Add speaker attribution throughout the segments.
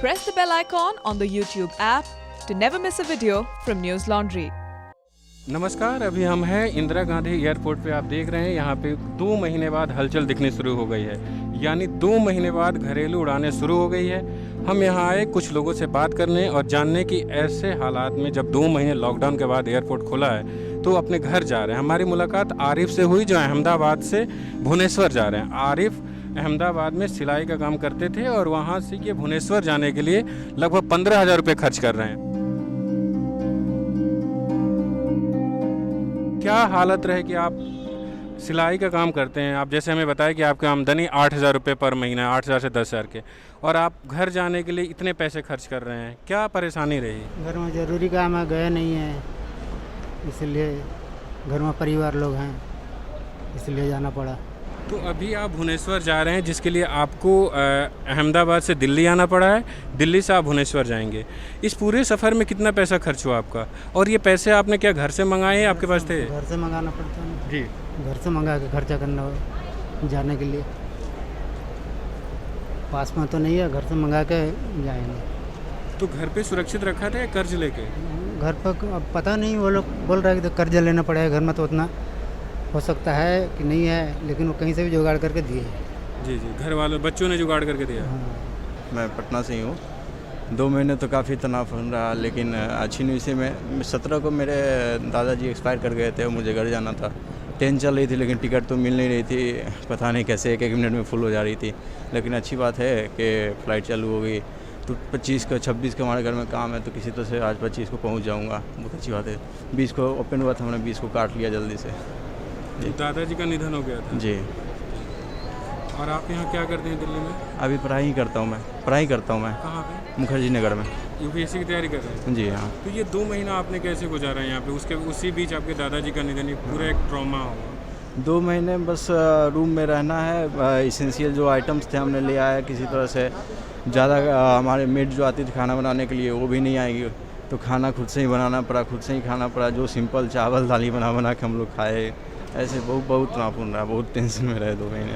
Speaker 1: Press the bell icon on the YouTube app to never miss a video from News Laundry.
Speaker 2: नमस्कार, अभी हम हैं Indira Gandhi airport पे। आप देख रहे हैं यहाँ पे 2 महीने बाद हलचल दिखनी शुरू हो गई है, यानी 2 महीने बाद घरेलू उड़ानें शुरू हो गई है। हम यहाँ आए कुछ लोगों से बात करने और जानने की ऐसे हालात में जब 2 महीने लॉकडाउन के बाद एयरपोर्ट खुला है तो अपने घर जा रहे हैं। हमारी मुलाकात आरिफ से हुई जो अहमदाबाद से भुवनेश्वर जा रहे हैं। आरिफ अहमदाबाद में सिलाई का काम करते थे और वहाँ से ये भुवनेश्वर जाने के लिए लगभग 15,000 रुपये खर्च कर रहे हैं। क्या हालत रहे कि आप सिलाई का काम करते हैं, आप जैसे हमें बताया कि आपकी आमदनी 8,000 रुपये पर महीना, 8,000 से 10,000 के, और आप घर जाने के लिए इतने पैसे खर्च कर रहे हैं, क्या परेशानी रही?
Speaker 3: घर में ज़रूरी काम है, गए नहीं हैं, इसलिए घर में परिवार लोग हैं, इसलिए जाना पड़ा।
Speaker 2: तो अभी आप भुवनेश्वर जा रहे हैं जिसके लिए आपको अहमदाबाद से दिल्ली आना पड़ा है, दिल्ली से आप भुवनेश्वर जाएंगे। इस पूरे सफ़र में कितना पैसा खर्च हुआ आपका, और ये पैसे आपने क्या घर से मंगाए हैं, आपके पास थे?
Speaker 3: घर से मंगाना पड़ता है
Speaker 2: जी,
Speaker 3: घर से मंगा के खर्चा करना हो जाने के लिए। पास में तो नहीं है, घर से मंगा के जाएंगे।
Speaker 2: तो घर पे सुरक्षित रखा था या कर्ज लेके?
Speaker 3: घर पर अब पता नहीं, वो लोग बोल रहे हैं कि तो कर्जा लेना पड़ेगा, घर में तो उतना हो सकता है कि नहीं है, लेकिन वो कहीं से भी जुगाड़ करके दिए।
Speaker 2: जी जी, घर वालों बच्चों ने जुगाड़ करके दिया।
Speaker 3: हाँ।
Speaker 4: मैं पटना से ही हूँ। 2 महीने तो काफ़ी तनाव रहा, लेकिन अच्छी न्यूज़ से मैं 17 को मेरे दादाजी एक्सपायर कर गए थे और मुझे घर जाना था। ट्रेन चल रही थी लेकिन टिकट तो मिल नहीं रही थी, पता नहीं कैसे 1-1 मिनट में फुल हो जा रही थी। लेकिन अच्छी बात है कि फ़्लाइट चालू हो गई, तो 25 को 26 को हमारे घर में काम है, तो किसी तरह से आज 25 को पहुँच जाऊँगा, बहुत अच्छी बात है। 20 को ओपन हुआ था, हमने 20 को काट लिया जल्दी से।
Speaker 2: जी, दादाजी का निधन हो गया था।
Speaker 4: जी।
Speaker 2: और आप यहाँ क्या करते हैं दिल्ली में?
Speaker 4: अभी पढ़ाई करता हूँ मैं।
Speaker 2: कहाँ पे?
Speaker 4: मुखर्जी नगर में।
Speaker 2: यूपीएससी की तैयारी कर रहे हैं?
Speaker 4: जी हाँ।
Speaker 2: तो ये 2 महीना आपने कैसे गुजारा है यहाँ पे? उसी बीच आपके दादाजी का निधन, ये पूरा एक ट्रॉमा होगा।
Speaker 4: 2 महीने बस रूम में रहना है। इसेंशियल जो आइटम्स थे हमने ले आया किसी तरह से। ज़्यादा हमारे मेड जो आती थी खाना बनाने के लिए वो भी नहीं आएगी, तो खाना खुद से ही बनाना पड़ा, खुद से ही खाना पड़ा। जो सिंपल चावल दाल ही बना के हम लोग खाए। ऐसे बहुत तनावपूर्ण रहा, बहुत टेंशन में रहे 2 महीने।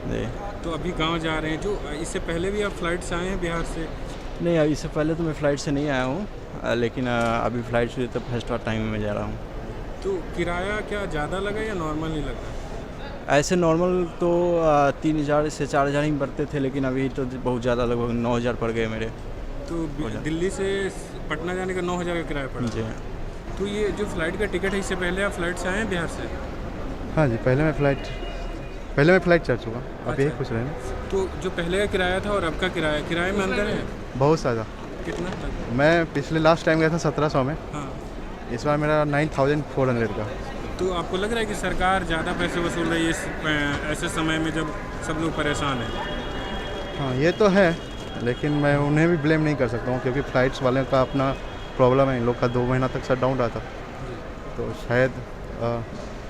Speaker 4: जी।
Speaker 2: तो अभी गांव जा रहे हैं, जो इससे पहले भी आप फ्लाइट से आए हैं बिहार से?
Speaker 4: नहीं, इससे पहले तो मैं फ़्लाइट से नहीं आया हूँ, लेकिन अभी फ़्लाइट से तो फर्स्ट टाइम में जा रहा हूँ।
Speaker 2: तो किराया क्या ज़्यादा लगा या नॉर्मल ही लगा?
Speaker 4: ऐसे नॉर्मल तो 3,000 से 4,000 ही बढ़ते थे, लेकिन अभी तो बहुत ज़्यादा, लगभग 9,000 पड़ गए मेरे।
Speaker 2: तो दिल्ली से पटना जाने का 9,000 का किराया पड़ा?
Speaker 4: जी।
Speaker 2: तो ये जो फ़्लाइट का टिकट है, इससे पहले आप फ़्लाइट से आए हैं बिहार से?
Speaker 5: हाँ जी, पहले मैं फ़्लाइट चढ़ चुका, अब यही पूछ रहे हैं।
Speaker 2: तो जो पहले का किराया था और अब का किराए में अंतर है?
Speaker 5: बहुत ज़्यादा।
Speaker 2: कितना?
Speaker 5: मैं पिछले लास्ट टाइम गया था 1,700 में,
Speaker 2: हाँ।
Speaker 5: इस बार मेरा 9,400 का।
Speaker 2: तो आपको लग रहा है कि सरकार ज़्यादा पैसे वसूल रही है ऐसे समय में जब सब लोग परेशान हैं?
Speaker 5: हाँ, ये तो है, लेकिन मैं उन्हें भी ब्लेम नहीं कर सकता हूँ, क्योंकि फ़्लाइट्स वाले का अपना प्रॉब्लम है। इन लोग का 2 महीना तक शट डाउन रहा था, तो शायद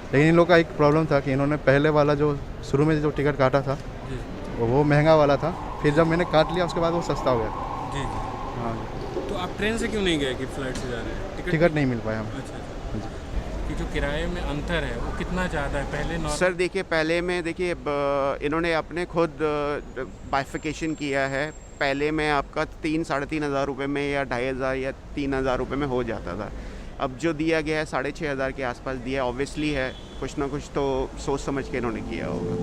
Speaker 5: लेकिन इन लोग का एक प्रॉब्लम था कि इन्होंने पहले वाला जो शुरू में जो टिकट काटा था वो महंगा वाला था, फिर जब मैंने काट लिया उसके बाद वो सस्ता हो गया।
Speaker 2: जी जी।
Speaker 5: हाँ,
Speaker 2: तो आप ट्रेन से क्यों नहीं गए कि फ़्लाइट से जा रहे हैं?
Speaker 5: टिकट नहीं मिल पाया हम।
Speaker 2: अच्छा, कि जो किराए में अंतर है वो कितना ज़्यादा है? पहले
Speaker 6: सर देखिए, पहले में देखिए इन्होंने अपने खुद बाइफिकेशन किया है। पहले में आपका 3-3.5 हज़ार रुपये में या 2,500 या 3,000 रुपये में हो जाता था। अब जो दिया गया है 6,500 के आसपास दिया है। ऑब्वियसली है, कुछ ना कुछ तो सोच समझ के इन्होंने किया होगा।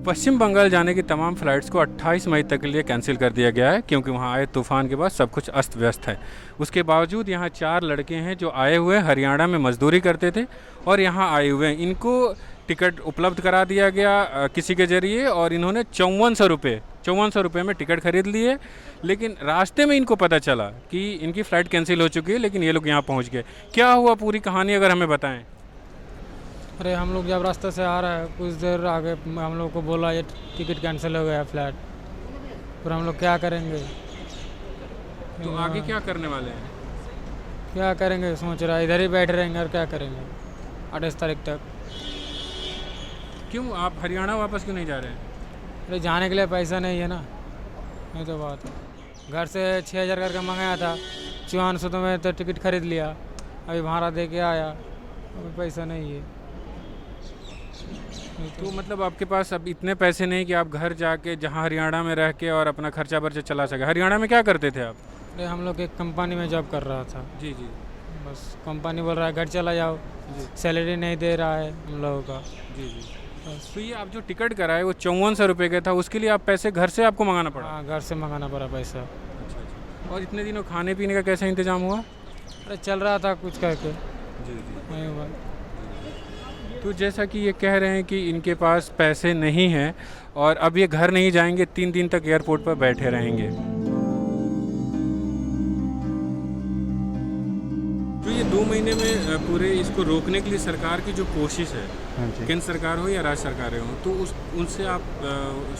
Speaker 2: पश्चिम बंगाल जाने की तमाम फ़्लाइट्स को 28 मई तक के लिए कैंसिल कर दिया गया है, क्योंकि वहाँ आए तूफ़ान के बाद सब कुछ अस्त व्यस्त है। उसके बावजूद यहाँ 4 लड़के हैं जो आए हुए हरियाणा में मजदूरी करते थे और यहाँ आए हुए हैं। इनको टिकट उपलब्ध करा दिया गया किसी के ज़रिए, और इन्होंने 5400 रुपये में टिकट खरीद लिए। लेकिन रास्ते में इनको पता चला कि इनकी फ़्लाइट कैंसिल हो चुकी है, लेकिन ये लोग यहाँ पहुँच गए। क्या हुआ, पूरी कहानी अगर हमें बताएं।
Speaker 7: अरे हम लोग जब रास्ते से आ रहे हैं, कुछ देर आगे हम लोग को बोला ये टिकट कैंसिल हो गया है फ़्लाइट। फिर हम लोग क्या करेंगे?
Speaker 2: तो आगे क्या करने वाले हैं?
Speaker 7: क्या करेंगे सोच रहा है, इधर ही बैठे रहेंगे और क्या करेंगे 28 तारीख तक।
Speaker 2: क्यों आप हरियाणा वापस क्यों नहीं जा रहे हैं?
Speaker 7: अरे जाने के लिए पैसा नहीं है ना, ये तो बात है। घर से 6,000 करके मंगाया था, 5400 तो मैं तो टिकट खरीद लिया, अभी भाड़ा दे के आया, अभी पैसा नहीं है।
Speaker 2: तो मतलब आपके पास अब इतने पैसे नहीं कि आप घर जाके जहाँ हरियाणा में रह के और अपना खर्चा वर्चा चला सके। हरियाणा में क्या करते थे आप?
Speaker 7: अरे हम लोग एक कंपनी में जॉब कर रहा था।
Speaker 2: जी जी
Speaker 7: बस कंपनी बोल रहा है घर चला जाओ, सैलरी नहीं दे रहा है हम लोगों का।
Speaker 2: जी जी। तो ये आप जो टिकट कराए वो 5400 रुपये का था, उसके लिए आप पैसे घर से आपको मंगाना पड़ा?
Speaker 7: हाँ, घर से मंगाना पड़ा पैसा।
Speaker 2: अच्छा अच्छा। और इतने दिनों खाने पीने का कैसा इंतजाम हुआ?
Speaker 7: अरे चल रहा था कुछ करके,
Speaker 2: जी जी।
Speaker 7: नहीं हुआ।
Speaker 2: तो जैसा कि ये कह रहे हैं कि इनके पास पैसे नहीं हैं और अब ये घर नहीं जाएंगे, 3 दिन तक एयरपोर्ट पर बैठे रहेंगे। तो ये 2 महीने में पूरे इसको रोकने के लिए सरकार की जो कोशिश है,
Speaker 5: हाँ जी।
Speaker 2: केंद्र सरकार हो या राज्य सरकारें हो, तो उनसे आप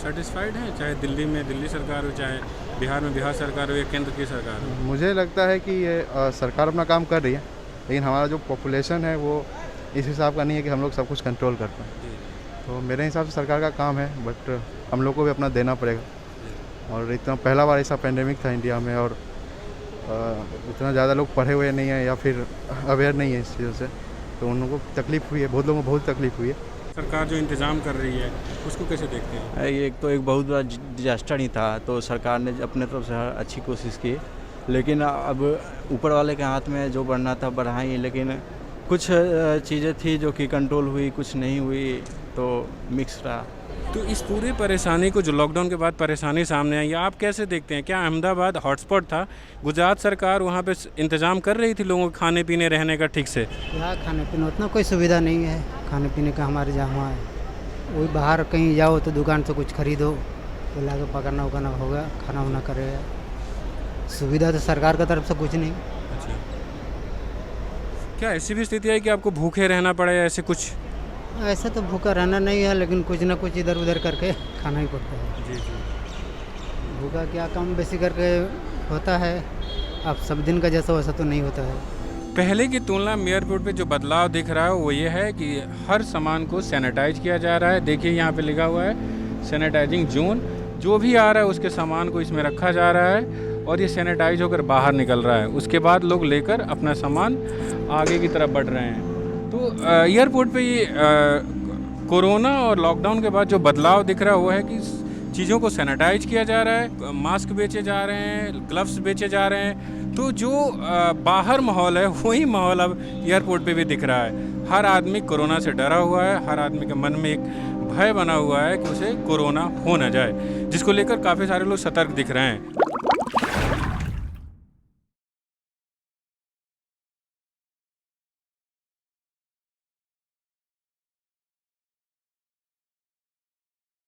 Speaker 2: सेटिस्फाइड हैं? चाहे दिल्ली में दिल्ली सरकार हो, चाहे बिहार में बिहार सरकार हो या केंद्र की सरकार हो?
Speaker 5: मुझे लगता है कि ये सरकार अपना काम कर रही है, लेकिन हमारा जो पॉपुलेशन है वो इस हिसाब का नहीं है कि हम लोग सब कुछ कंट्रोल कर पाएँ। तो मेरे हिसाब से सरकार का काम है, बट हम लोग को भी अपना देना पड़ेगा। और इतना पहला बार ऐसा पेंडेमिक था इंडिया में, और इतना ज़्यादा लोग पढ़े हुए नहीं हैं या फिर अवेयर नहीं है इस चीज़ों से, तो उन लोगों को तकलीफ़ हुई है, बहुत लोगों को बहुत तकलीफ़ हुई है।
Speaker 2: सरकार जो इंतज़ाम कर रही है उसको कैसे देखते हैं?
Speaker 4: ये तो एक बहुत बड़ा डिजास्टर ही था, तो सरकार ने अपने तरफ से अच्छी कोशिश की, लेकिन अब ऊपर वाले के हाथ में जो बढ़ना था बढ़ा ही, लेकिन कुछ चीज़ें थी जो कि कंट्रोल हुई, कुछ नहीं हुई, तो मिक्स रहा।
Speaker 2: तो इस पूरी परेशानी को, जो लॉकडाउन के बाद परेशानी सामने आई, आप कैसे देखते हैं? क्या अहमदाबाद हॉटस्पॉट था? गुजरात सरकार वहाँ पे इंतज़ाम कर रही थी लोगों के खाने पीने रहने का ठीक से?
Speaker 3: यहाँ खाने पीने उतना कोई सुविधा नहीं है खाने पीने का हमारे जहाँ है। वही बाहर कहीं जाओ तो दुकान से कुछ खरीदो तो ला के पकड़ना उकड़ना होगा, खाना वाना करेगा। सुविधा तो सरकार की तरफ से कुछ नहीं।
Speaker 2: अच्छा, क्या ऐसी भी स्थिति है कि आपको भूखे रहना पड़े या ऐसे कुछ?
Speaker 3: ऐसा तो भूखा रहना नहीं है, लेकिन कुछ ना कुछ इधर उधर करके खाना ही पड़ता है।
Speaker 2: जी जी।
Speaker 3: भूखा क्या कम बेसी करके होता है, अब सब दिन का जैसा वैसा तो नहीं होता है।
Speaker 2: पहले की तुलना में एयरपोर्ट पे जो बदलाव दिख रहा है वो ये है कि हर सामान को सैनिटाइज किया जा रहा है। देखिए यहाँ पे लिखा हुआ है सैनिटाइजिंग जोन। जो भी आ रहा है उसके सामान को इसमें रखा जा रहा है और ये सैनिटाइज होकर बाहर निकल रहा है। उसके बाद लोग लेकर अपना सामान आगे की तरफ बढ़ रहे हैं। तो एयरपोर्ट पे ये कोरोना और लॉकडाउन के बाद जो बदलाव दिख रहा है वो है कि चीज़ों को सैनिटाइज किया जा रहा है, मास्क बेचे जा रहे हैं, ग्लव्स बेचे जा रहे हैं। तो जो बाहर माहौल है वही माहौल अब एयरपोर्ट पे भी दिख रहा है। हर आदमी कोरोना से डरा हुआ है, हर आदमी के मन में एक भय बना हुआ है कि उसे कोरोना हो ना जाए, जिसको लेकर काफ़ी सारे लोग सतर्क दिख रहे हैं।